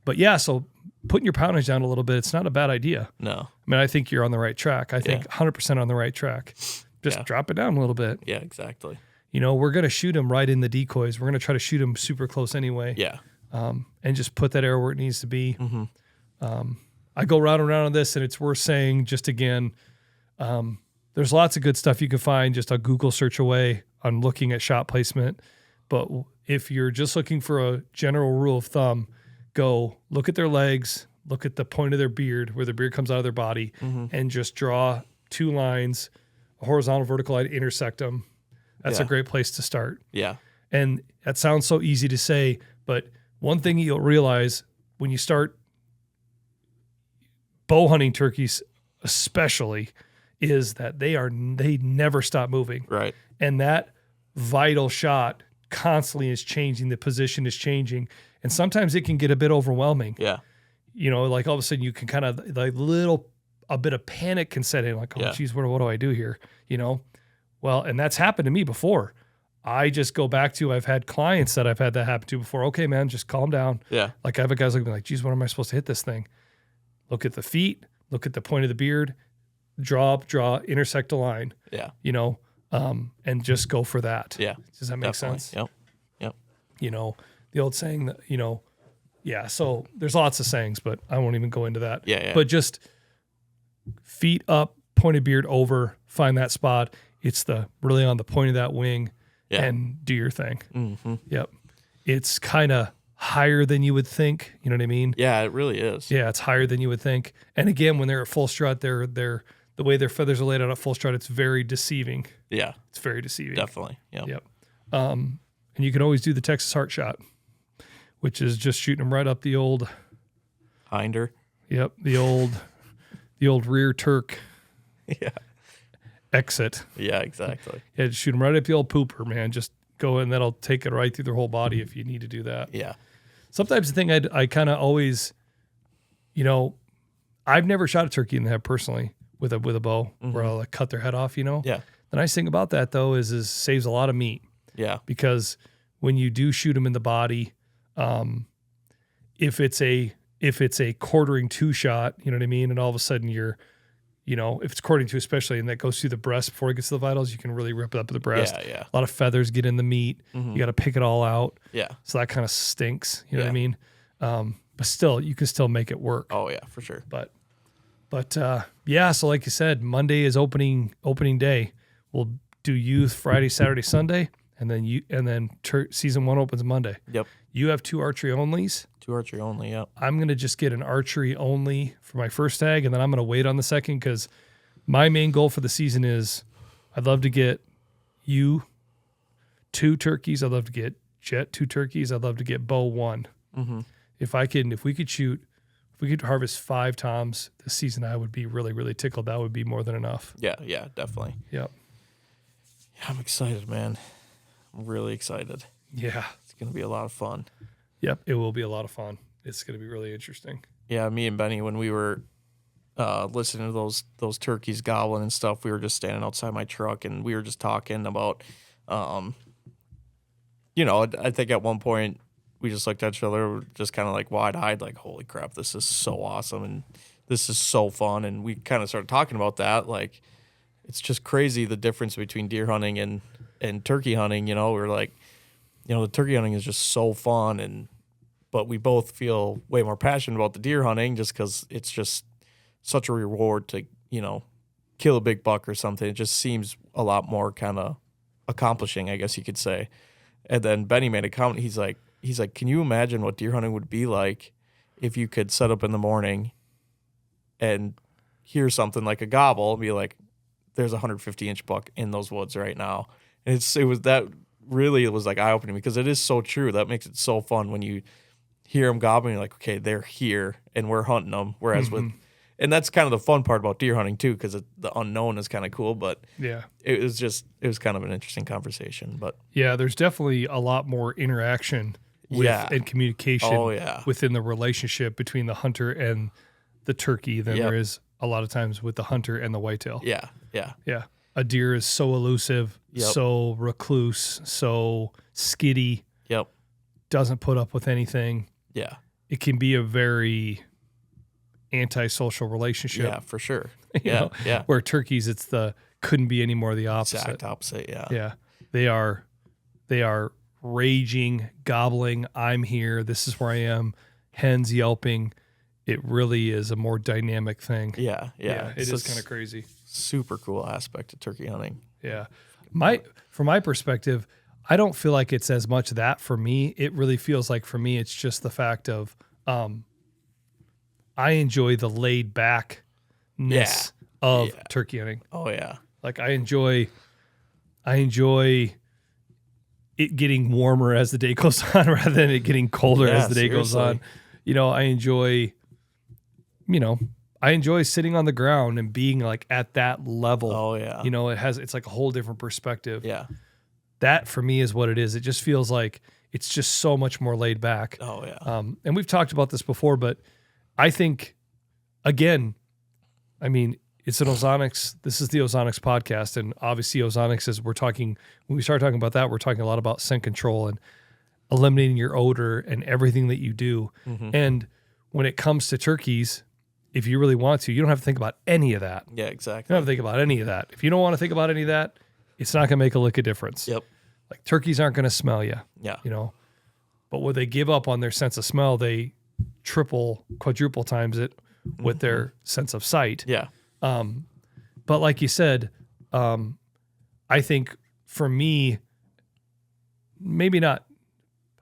But yeah, so putting your poundage down a little bit, it's not a bad idea. No. I mean, I think you're on the right track. I think 100% on the right track. Just drop it down a little bit. Yeah, exactly. You know, we're going to shoot them right in the decoys. We're going to try to shoot them super close anyway. Yeah. And just put that arrow where it needs to be. Mm-hmm. I go round and round on this, and it's worth saying just again, there's lots of good stuff you can find just a Google search away on looking at shot placement. But if you're just looking for a general rule of thumb, go look at their legs, look at the point of their beard, where the beard comes out of their body, and just draw 2 lines, a horizontal, vertical line, intersect them. That's a great place to start. Yeah. And that sounds so easy to say, but one thing you'll realize when you start bow hunting turkeys especially is that they never stop moving. Right. And that vital shot constantly is changing. The position is changing. And sometimes it can get a bit overwhelming. Yeah. You know, like all of a sudden you can kind of a bit of panic can set in, like, oh geez, what do I do here? You know? Well, and that's happened to me before. I just go back to, I've had clients that I've had that happen to before. Okay, man, just calm down. Yeah. Like I have a guys looking like, geez, when am I supposed to hit this thing? Look at the feet, look at the point of the beard, draw, intersect a line. Yeah. You know, and just go for that. Yeah. Does that make sense? Yep. You know, the old saying that, you know, so there's lots of sayings, but I won't even go into that. Yeah. But just feet up, point of beard over, find that spot. It's really on the point of that wing and do your thing. Mm-hmm. Yep. It's kind of higher than you would think. You know what I mean? Yeah, it really is. Yeah, it's higher than you would think. And again, when they're at full strut, they're the way their feathers are laid out at full strut, it's very deceiving. Yeah. It's very deceiving. Definitely. Yep. And you can always do the Texas heart shot, which is just shooting them right up the old hinder. Yep, the old rear Turk. Yeah. exit. Yeah, exactly. Yeah, just shoot them right at the old pooper, man. Just go and that'll take it right through their whole body if you need to do that. Yeah. Sometimes the thing I kind of always, I've never shot a turkey in the head personally with a bow where I'll like cut their head off, Yeah. The nice thing about that though is saves a lot of meat. Yeah. Because when you do shoot them in the body, if it's a quartering two shot, you know what I mean? And all of a sudden you're, if it's quartering two especially, and that goes through the breast before it gets to the vitals, you can really rip it up the breast. Yeah. A lot of feathers get in the meat. You got to pick it all out. Yeah. So that kind of stinks. You know what I mean? But still, you can still make it work. Oh yeah, for sure. But yeah. So like you said, Monday is opening day. We'll do youth Friday, Saturday, Sunday, and then season 1 opens Monday. Yep. You have 2 archery onlys. 2 archery only. Yep. I'm gonna just get an archery only for my first tag, and then I'm gonna wait on the second because my main goal for the season is I'd love to get you 2 turkeys. I'd love to get Jet 2 turkeys. I'd love to get Bo 1. Mm-hmm. If we could harvest 5 toms this season, I would be really, really tickled. That would be more than enough. Yeah, definitely. Yep. Yeah, I'm excited, man. I'm really excited. Yeah. It's going to be a lot of fun. Yep, it will be a lot of fun. It's going to be really interesting. Yeah, me and Benny, when we were listening to those turkeys gobbling and stuff, we were just standing outside my truck, and we were just talking about, I think at one point we just looked at each other, just kind of like wide-eyed, like, holy crap, this is so awesome, and this is so fun. And we kind of started talking about that, like, it's just crazy the difference between deer hunting and turkey hunting. We're like, the turkey hunting is just so fun, but we both feel way more passionate about the deer hunting just because it's just such a reward to, kill a big buck or something. It just seems a lot more kind of accomplishing, I guess you could say. And then Benny made a comment. He's like, can you imagine what deer hunting would be like if you could set up in the morning and hear something like a gobble and be like, there's a 150-inch buck in those woods right now. And it was like eye-opening because it is so true. That makes it so fun when you hear them gobbling. You're like, okay, they're here and we're hunting them. Whereas and that's kind of the fun part about deer hunting too, because the unknown is kind of cool. But yeah, it was kind of an interesting conversation. But yeah, there's definitely a lot more interaction and communication within the relationship between the hunter and the turkey than there is a lot of times with the hunter and the whitetail. Yeah. A deer is so elusive, so recluse, so skitty. Yep. Doesn't put up with anything. Yeah. It can be a very antisocial relationship. Yeah, for sure. Yeah. Where turkeys, it's couldn't be any more the opposite. Exact opposite. Yeah. Yeah. They are raging, gobbling. I'm here. This is where I am. Hens yelping. It really is a more dynamic thing. Yeah. It is kind of crazy. Super cool aspect of turkey hunting. Yeah. From my perspective, I don't feel like it's as much that for me. It really feels like for me, it's just the fact of I enjoy the laid backness of turkey hunting. Oh yeah. Like I enjoy it getting warmer as the day goes on rather than it getting colder as the day goes on. I enjoy sitting on the ground and being like at that level. Oh yeah. It's like a whole different perspective. Yeah. That for me is what it is. It just feels like it's just so much more laid back. Oh yeah. And we've talked about this before, but I think again, it's an Ozonics. This is the Ozonics podcast. And obviously Ozonics when we start talking about that, we're talking a lot about scent control and eliminating your odor and everything that you do. Mm-hmm. And when it comes to turkeys, if you really want to, you don't have to think about any of that. Yeah, exactly. You don't have to think about any of that. If you don't want to think about any of that, it's not going to make a lick of difference. Yep. Like turkeys aren't going to smell you. Yeah. But when they give up on their sense of smell, they triple, quadruple times it with their sense of sight. Yeah. But like you said, I think for me, maybe not,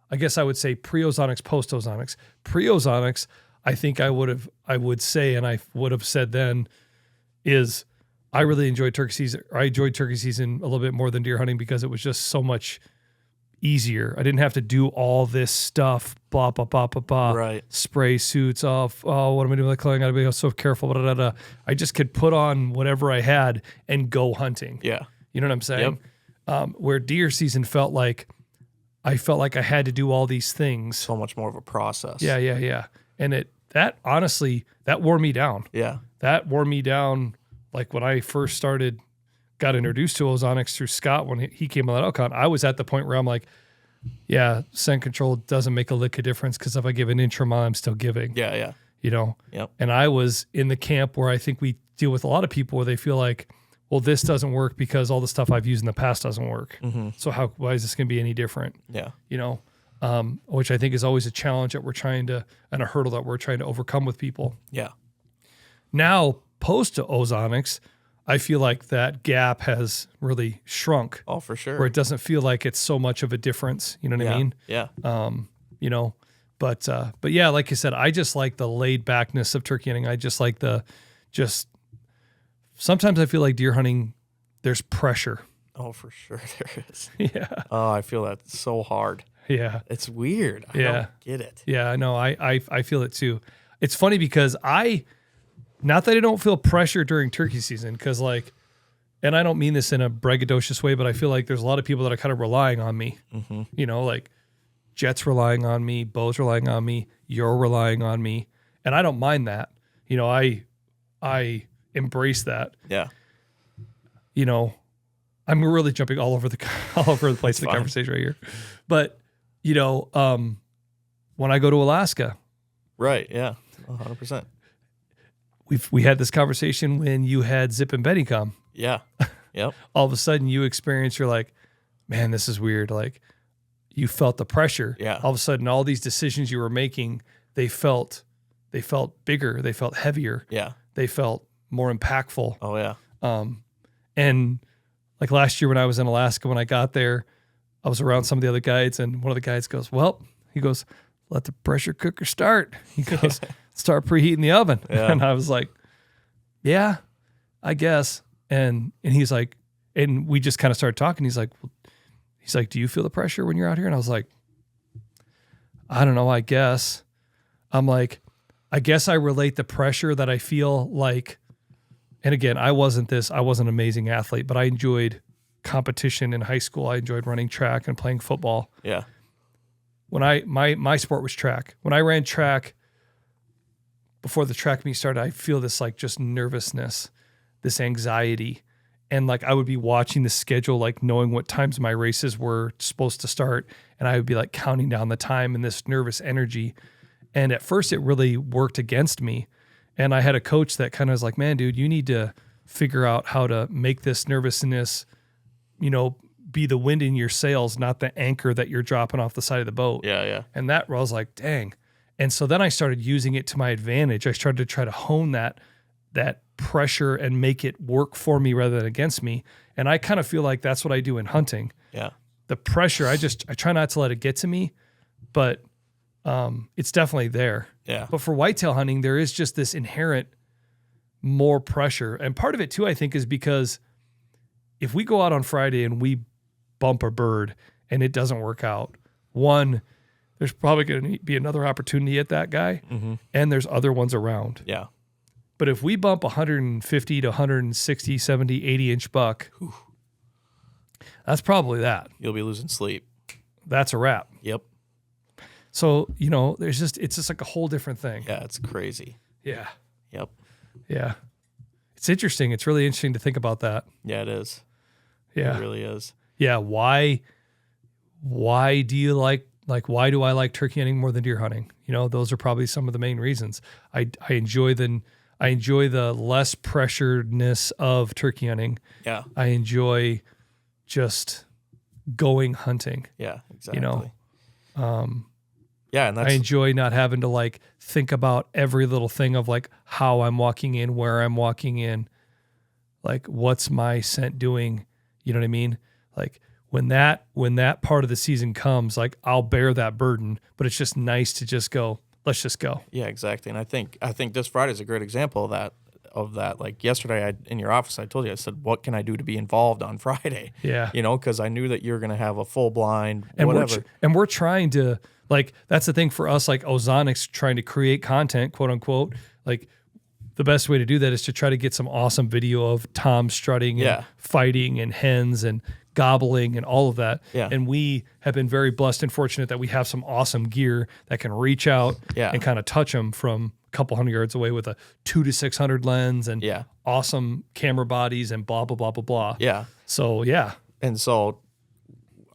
I guess I would say pre-ozonics, post-ozonics. Pre-ozonics, I think I would say, and I would have said then, is I really enjoyed turkey season. I enjoyed turkey season a little bit more than deer hunting because it was just so much easier. I didn't have to do all this stuff, blah, blah, blah, blah, blah. Right. Spray suits off. Oh, what am I doing with the clothing? I got to be so careful. Blah, blah, blah. I just could put on whatever I had and go hunting. Yeah. You know what I'm saying? Where deer season felt like I had to do all these things. So much more of a process. Yeah. And that honestly, that wore me down. Yeah. That wore me down. Like when I first got introduced to ozonics through Scott when he came on that Elcon, I was at the point where I'm like, yeah, scent control doesn't make a lick of difference because if I give an intra-mile, I'm still giving. Yeah. You know? Yep. And I was in the camp where I think we deal with a lot of people where they feel like, well, this doesn't work because all the stuff I've used in the past doesn't work. Mm-hmm. So why is this going to be any different? Yeah. You know, which I think is always a challenge and a hurdle that we're trying to overcome with people. Yeah. Now, post to ozonics, I feel like that gap has really shrunk. Oh, for sure. Where it doesn't feel like it's so much of a difference. You know what I mean? Yeah. You know, but yeah, like you said, I just like the laid backness of turkey hunting. I just like sometimes I feel like deer hunting, there's pressure. Oh, for sure there is. Yeah. Oh, I feel that so hard. Yeah. It's weird. I don't get it. Yeah, no, I feel it too. It's funny because not that I don't feel pressure during turkey season, because and I don't mean this in a braggadocious way, but I feel like there's a lot of people that are kind of relying on me. Mm-hmm. You know, like Jet's relying on me, Bo's relying on me, you're relying on me, and I don't mind that. You know, I embrace that. Yeah. You know, I'm really jumping all over the place in the conversation right here, but you know, when I go to Alaska, right? Yeah, 100%. We had this conversation when you had Zip and Benny come. Yeah. Yep. All of a sudden you experience, you're like, man, this is weird. Like you felt the pressure. Yeah. All of a sudden, all these decisions you were making, they felt bigger. They felt heavier. Yeah. They felt more impactful. Oh yeah. And like last year when I was in Alaska, when I got there, I was around some of the other guides and one of the guides goes, let the pressure cooker start. He goes, start preheating the oven. Yeah. And I was like, yeah, I guess. And he's like, and we just kind of started talking. He's like, do you feel the pressure when you're out here? And I was like, I don't know, I guess. I'm like, I guess I relate the pressure that I feel like, and again, I wasn't an amazing athlete, but I enjoyed competition in high school. I enjoyed running track and playing football. Yeah. When my sport was track. When I ran track, before the track meet started, I feel this like just nervousness, this anxiety. And like I would be watching the schedule, like knowing what times my races were supposed to start. And I would be like counting down the time and this nervous energy. And at first it really worked against me. And I had a coach that kind of was like, man, dude, you need to figure out how to make this nervousness, you know, be the wind in your sails, not the anchor that you're dropping off the side of the boat. Yeah. And that I was like, dang. And so then I started using it to my advantage. I started to try to hone that pressure and make it work for me rather than against me. And I kind of feel like that's what I do in hunting. Yeah. The pressure, I try not to let it get to me, but it's definitely there. Yeah. But for whitetail hunting, there is just this inherent more pressure. And part of it too, I think, is because if we go out on Friday and we bump a bird and it doesn't work out, one, there's probably going to be another opportunity at that guy, and there's other ones around. Yeah. But if we bump 150 to 160, 70, 80-inch buck, that's probably that. You'll be losing sleep. That's a wrap. Yep. So, you know, it's just like a whole different thing. Yeah, it's crazy. Yeah. Yep. Yeah. It's interesting. It's really interesting to think about that. Yeah, it is. Yeah. It really is. Yeah. Why do you why do I like turkey hunting more than deer hunting? You know, those are probably some of the main reasons. I enjoy the less pressuredness of turkey hunting. Yeah. I enjoy just going hunting. Yeah, exactly. You know, yeah, and I enjoy not having to like think about every little thing of like how I'm walking in, where I'm walking in, like what's my scent doing. You know what I mean? Like when that part of the season comes, like I'll bear that burden, but it's just nice to just go, let's just go. Yeah, exactly. And I think this Friday is a great example of that. of that. Like yesterday, in your office, I told you, I said, "What can I do to be involved on Friday?" Yeah. You know, because I knew that you're going to have a full blind, And whatever. we're trying to, like, that's the thing for us, like Ozonics trying to create content, quote unquote. Like, the best way to do that is to try to get some awesome video of Tom strutting and Yeah. fighting and hens and gobbling and all of that. Yeah. And we have been very blessed and fortunate that we have some awesome gear that can reach out Yeah. and kind of touch them from a couple hundred yards away with a 200 to 600 lens and Yeah. awesome camera bodies and blah, blah, blah, blah, blah. Yeah. So, yeah. And so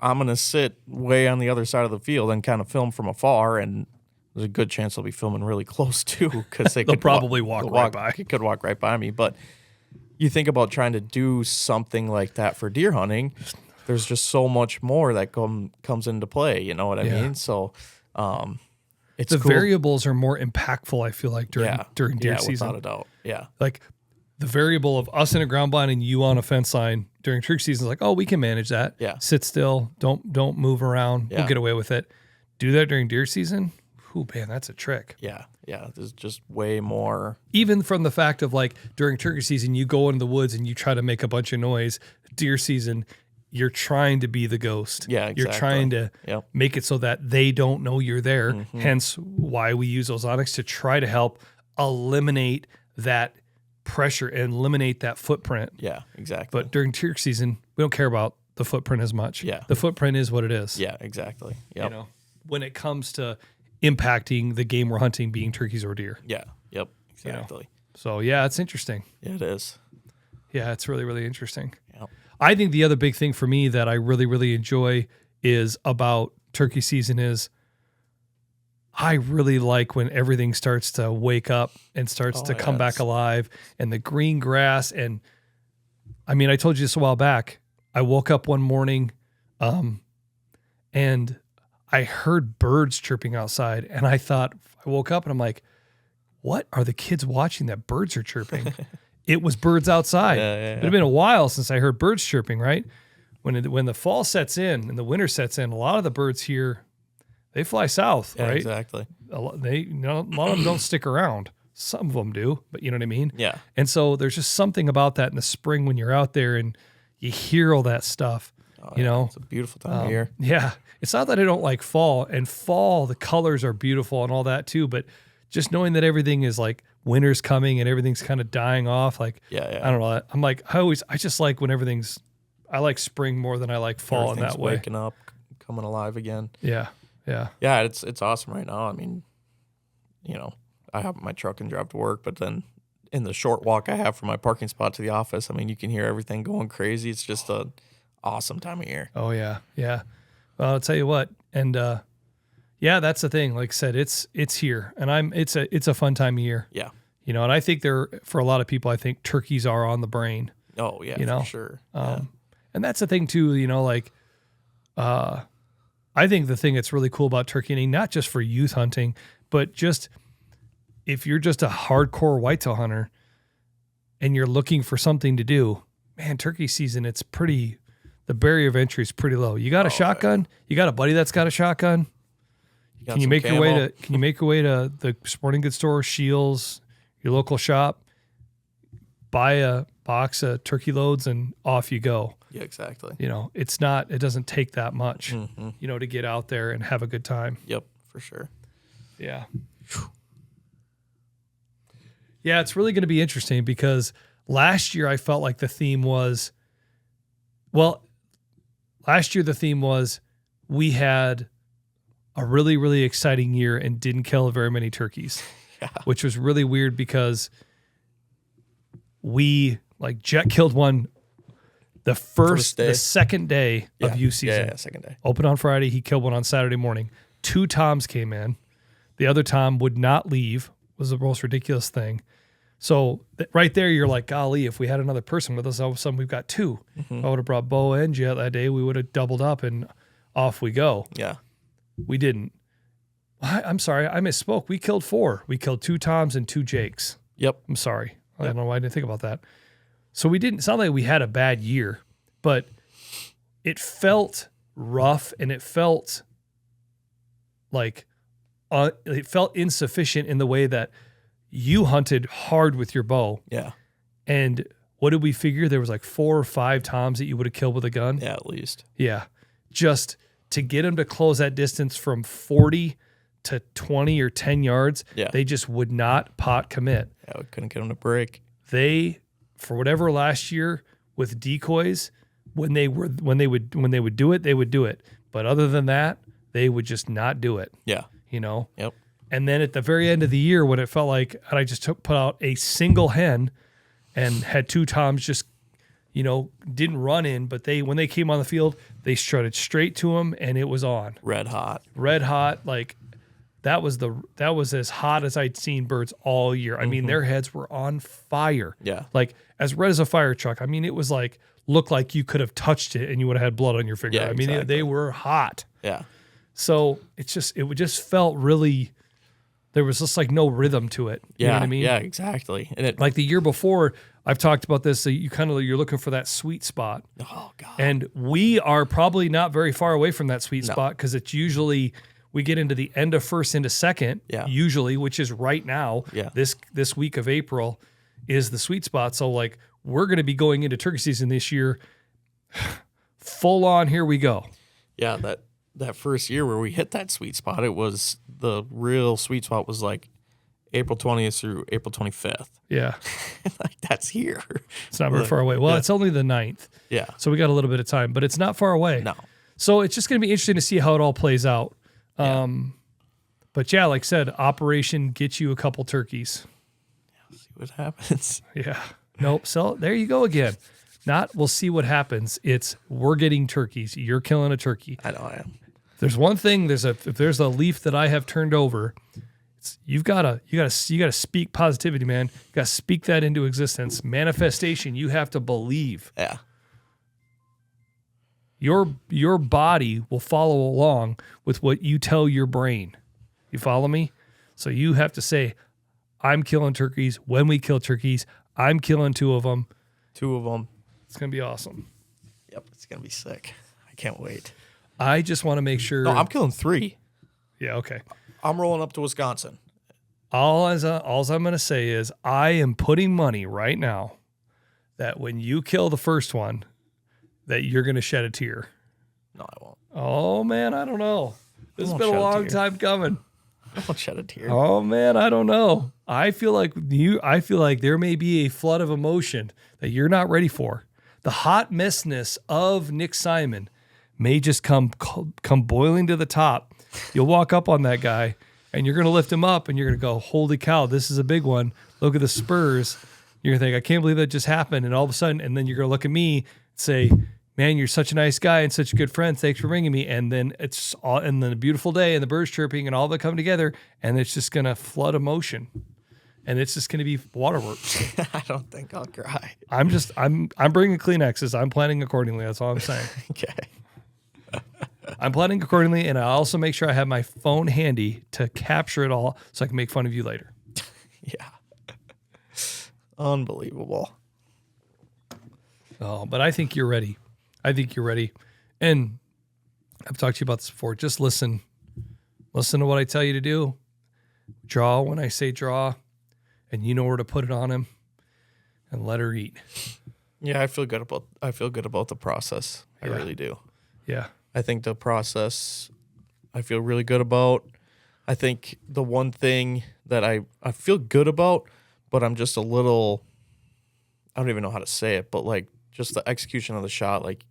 I'm going to sit way on the other side of the field and kind of film from afar, and there's a good chance they'll be filming really close too, because They'll probably walk right by. Could walk right by me. But you think about trying to do something like that for deer hunting, there's just so much more that comes into play. You know what I mean? So it's the cool. variables are more impactful, I feel like, during deer season. without a doubt. Yeah. Like the variable of us in a ground blind and you on a fence line during turkey season is like, oh, we can manage that. Yeah. Sit still. Don't move around. Yeah. We'll get away with it. Do that during deer season. Ooh, man, that's a trick. Yeah. Yeah. There's just way more. Even from the fact of like during turkey season, you go into the woods and you try to make a bunch of noise. Deer season, you're trying to be the ghost. Yeah, exactly. You're trying to Yep. make it so that they don't know you're there. Hence why we use Ozonics to try to help eliminate that pressure and eliminate that footprint. Yeah, exactly. But during turkey season, we don't care about the footprint as much. Yeah. The footprint is what it is. Yeah, exactly. Yep. You know, when it comes to impacting the game we're hunting, being turkeys or deer. Yeah. Yep. Exactly. So yeah, it's interesting. Yeah, it is. Yeah, it's really, really interesting. Yep. I think the other big thing for me that I really, really enjoy is about turkey season is I really like when everything starts to wake up and starts to come back alive, and the green grass. And I mean, I told you this a while back. I woke up one morning and I heard birds chirping outside, and I woke up and I'm like, what are the kids watching that birds are chirping? It was birds outside. It had been a while since I heard birds chirping, right? When the fall sets in and the winter sets in, a lot of the birds here, they fly south, Yeah, right? exactly. A lot of them don't stick around. Some of them do, but you know what I mean? Yeah. And so there's just something about that in the spring when you're out there and you hear all that stuff, you know? It's a beautiful time of year. Yeah. It's not that I don't like fall, and fall, the colors are beautiful and all that too, but just knowing that everything is like winter's coming and everything's kind of dying off. Like, Yeah. I don't know. I'm like, I just like when I like spring more than I like fall in Everything's that way. waking up, coming alive again. Yeah. Yeah. Yeah, it's awesome right now. I mean, you know, I hop in my truck and drive to work, but then in the short walk I have from my parking spot to the office, I mean, you can hear everything going crazy. It's just a awesome time of year. Oh yeah. Yeah. Well, I'll tell you what. And, yeah, that's the thing. Like I said, it's here, and it's a fun time of year, Yeah. you know, and I think for a lot of people, I think turkeys are on the brain, Oh yeah, you know, for sure. and that's the thing too, you know, like, I think the thing that's really cool about turkey hunting, not just for youth hunting, but just if you're just a hardcore whitetail hunter and you're looking for something to do, man, turkey season, the barrier of entry is pretty low. You got a shotgun, you got a buddy that's got a shotgun. Can you make your way to the sporting goods store, Shields, your local shop, buy a box of turkey loads, and off you go. Yeah, exactly. You know, it doesn't take that much, you know, to get out there and have a good time. Yep, for sure. Yeah. Yeah, it's really going to be interesting because last year I felt like the theme was we had a really, really exciting year and didn't kill very many turkeys, which was really weird because Jet killed one the second day of youth season. Yeah, second day. Open on Friday. He killed one on Saturday morning. 2 toms came in. The other tom would not leave, was the most ridiculous thing. So right there, you're like, golly, if we had another person with us, all of a sudden we've got 2. I would have brought Bo and Jet that day. We would have doubled up and off we go. Yeah. We didn't. I'm sorry. I misspoke. We killed 4. We killed 2 toms and 2 jakes. Yep. I'm sorry. I don't know why I didn't think about that. So we didn't sound like we had a bad year, but it felt rough and it felt like it felt insufficient in the way that, you hunted hard with your bow. Yeah. And what did we figure? There was like 4 or 5 toms that you would have killed with a gun. Yeah, at least. Yeah. Just to get them to close that distance from 40 to 20 or 10 yards, Yeah. they just would not pot commit. Yeah, we couldn't get them to break. They, for whatever last year with decoys, when they would do it, they would do it. But other than that, they would just not do it. Yeah. You know? Yep. And then at the very end of the year, when it felt like I just put out a single hen and had 2 toms just, didn't run in, but when they came on the field, they strutted straight to them and it was on. Red hot. Like that was as hot as I'd seen birds all year. I mean, their heads were on fire. Yeah. Like as red as a fire truck. I mean, it was like, looked like you could have touched it and you would have had blood on your finger. Yeah, I mean, exactly. they were hot. Yeah. So it just felt really, there was just like no rhythm to it. You know what I mean? Yeah, exactly. And it, Like the year before, I've talked about this. So you're looking for that sweet spot. oh God. And we are probably not very far away from that sweet spot because it's usually we get into the end of first into second, usually, which is right now. Yeah. This week of April is the sweet spot. So like we're going to be going into turkey season this year, full on. Here we go. Yeah, that first year where we hit that sweet spot, it was the real sweet spot was like April 20th through April 25th. Yeah, Like that's here. it's not very far away. Well, it's only the 9th. Yeah. So we got a little bit of time, but it's not far away. No. So it's just going to be interesting to see how it all plays out. But yeah, like I said, Operation Get You a Couple Turkeys. See what happens. Yeah. Nope. So there you go again. Not we'll see what happens. It's we're getting turkeys. You're killing a turkey. I know I am. There's one thing. If there's a leaf that I have turned over, you gotta speak positivity, man. You gotta speak that into existence. Manifestation. You have to believe. Yeah. Your body will follow along with what you tell your brain. You follow me? So you have to say, I'm killing turkeys. When we kill turkeys, I'm killing 2 of them. 2 of them. It's going to be awesome. Yep. It's going to be sick. I can't wait. I just want to make sure. No, I'm killing 3. Yeah, okay. I'm rolling up to Wisconsin. All I'm going to say is I am putting money right now that when you kill the first one, that you're going to shed a tear. No, I won't. Oh, man, I don't know. This has won't been a shed a long tear. time coming. I won't shed a tear. Oh, man, I don't know. I feel like there may be a flood of emotion that you're not ready for. The hot messness of Nick Simon may just come boiling to the top. You'll walk up on that guy and you're going to lift him up and you're going to go, holy cow, this is a big one. Look at the spurs. You're going to think, I can't believe that just happened. And all of a sudden, and then you're going to look at me and say, man, you're such a nice guy and such a good friend. Thanks for bringing me. And then it's all, and then a beautiful day and the birds chirping and all that come together. And it's just going to flood emotion. And it's just going to be waterworks. I don't think I'll cry. I'm bringing Kleenexes. I'm planning accordingly. That's all I'm saying. Okay. I'm planning accordingly. And I also make sure I have my phone handy to capture it all so I can make fun of you later. Yeah. Unbelievable. Oh, but I think you're ready. And I've talked to you about this before. Just listen. Listen to what I tell you to do. Draw when I say draw. And you know where to put it on him. And let her eat. Yeah, I feel good about the process. I really do. Yeah. I think the process I feel really good about. I think the one thing that I feel good about, but I'm just a little, I don't even know how to say it, but like just the execution of the shot. Like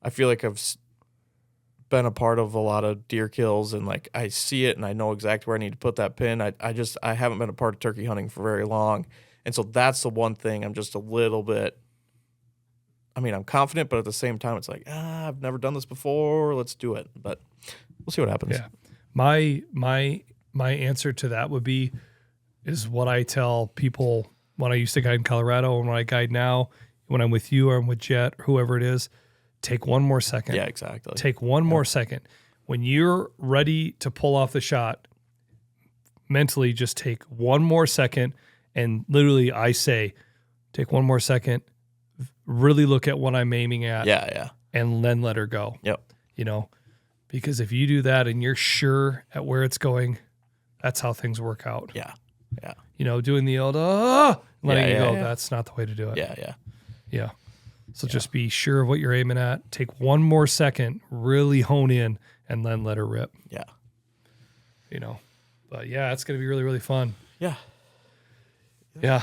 I feel like I've been a part of a lot of deer kills and like I see it and I know exactly where I need to put that pin. I haven't been a part of turkey hunting for very long. And so that's the one thing I'm just a little bit, I mean, I'm confident, but at the same time, it's like, I've never done this before. Let's do it. But we'll see what happens. Yeah. My answer to that would be is what I tell people when I used to guide in Colorado and when I guide now, when I'm with you or I'm with Jet, whoever it is, take one more second. Yeah, exactly. Take one more second. When you're ready to pull off the shot, mentally just take one more second. And literally I say, take one more second, really look at what I'm aiming at. Yeah. And then let her go. Yep. You know, because if you do that and you're sure at where it's going, that's how things work out. Yeah. Yeah. Doing the old, letting it go. Yeah. That's not the way to do it. Yeah. Yeah. So just be sure of what you're aiming at. Take one more second, really hone in, and then let her rip. Yeah. But yeah, it's going to be really, really fun. Yeah. Yeah.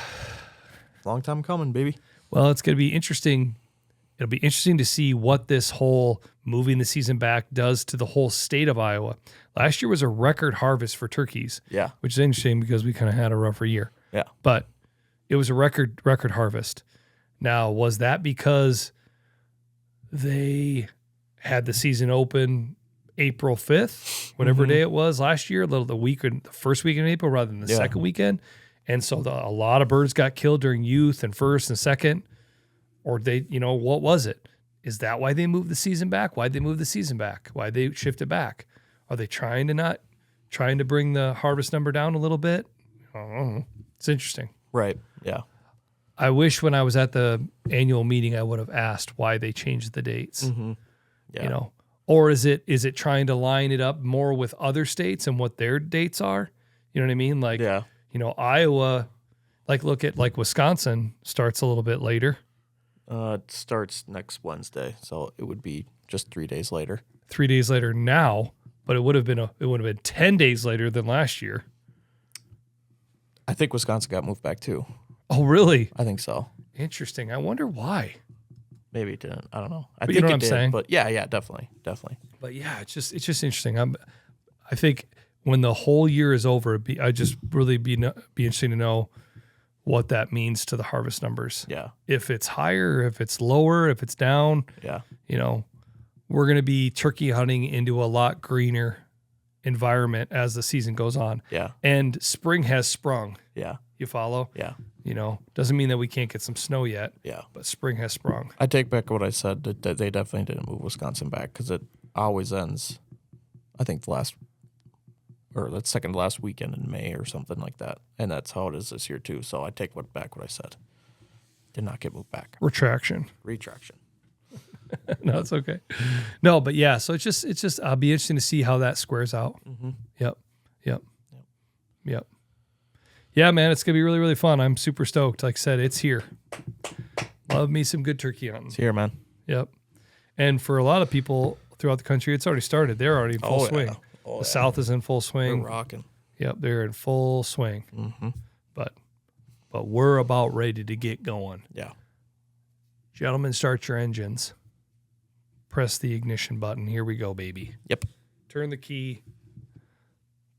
Long time coming, baby. Well, it's going to be interesting. It'll be interesting to see what this whole moving the season back does to the whole state of Iowa. Last year was a record harvest for turkeys. Yeah. Which is interesting because we kind of had a rougher year. Yeah. But it was a record harvest. Now, was that because they had the season open April 5th, whatever day it was last year, the first weekend in April rather than the second weekend? And so a lot of birds got killed during youth and first and second. Or what was it? Is that why they moved the season back? Why'd they move the season back? Why'd they shift it back? Are they trying to bring the harvest number down a little bit? I don't know. It's interesting. Right. Yeah. I wish when I was at the annual meeting, I would have asked why they changed the dates. Mm-hmm. Yeah. Or is it trying to line it up more with other states and what their dates are? You know what I mean? Like, Iowa, look at Wisconsin starts a little bit later. It starts next Wednesday, so it would be just 3 days later. 3 days later now, but it would have been 10 days later than last year. I think Wisconsin got moved back too. Oh, really? I think so. Interesting. I wonder why. Maybe it didn't. I don't know. I But think you know what it I'm did, saying? but yeah, definitely. But yeah, it's just interesting. I think when the whole year is over, I just really be interesting to know what that means to the harvest numbers. Yeah. If it's higher, if it's lower, if it's down. Yeah. We're going to be turkey hunting into a lot greener environment as the season goes on. Yeah. And spring has sprung. Yeah. You follow? Yeah. Doesn't mean that we can't get some snow yet. Yeah. But spring has sprung. I take back what I said. That they definitely didn't move Wisconsin back because it always ends, I think, the second to last weekend in May or something like that. And that's how it is this year too. So I take back what I said. Did not get moved back. Retraction. No, it's okay. No, but yeah, so it's just I'll be interesting to see how that squares out. Mm-hmm. Yep. Yeah, man, it's gonna be really, really fun. I'm super stoked. Like I said, it's here. Love me some good turkey hunting. It's here, man. Yep. And for a lot of people throughout the country, it's already started. They're already in full swing. Yeah. The South is in full swing. We're rocking. Yep, they're in full swing. Mm-hmm. But we're about ready to get going. Yeah. Gentlemen, start your engines. Press the ignition button. Here we go, baby. Yep. Turn the key.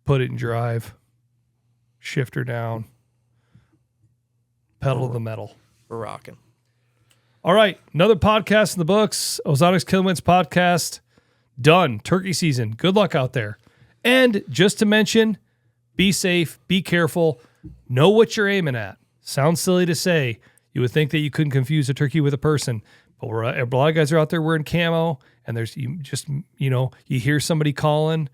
Put it in drive. Shifter down. Pedal to the metal. We're rocking. All right. Another podcast in the books. Ozonics Killerwinds podcast. Done. Turkey season. Good luck out there. And just to mention, be safe. Be careful. Know what you're aiming at. Sounds silly to say. You would think that you couldn't confuse a turkey with a person. But a lot of guys are out there wearing camo. And you hear somebody calling.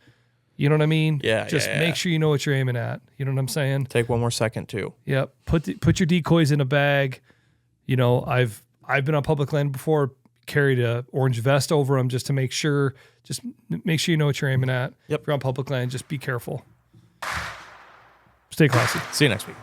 You know what I mean? Yeah. Just make sure you know what you're aiming at. You know what I'm saying? Take one more second too. Yep. Put your decoys in a bag. I've been on public land before. Carried a orange vest over them just to make sure. Just make sure you know what you're aiming at. Yep. If you're on public land, just be careful. Stay classy. See you next week.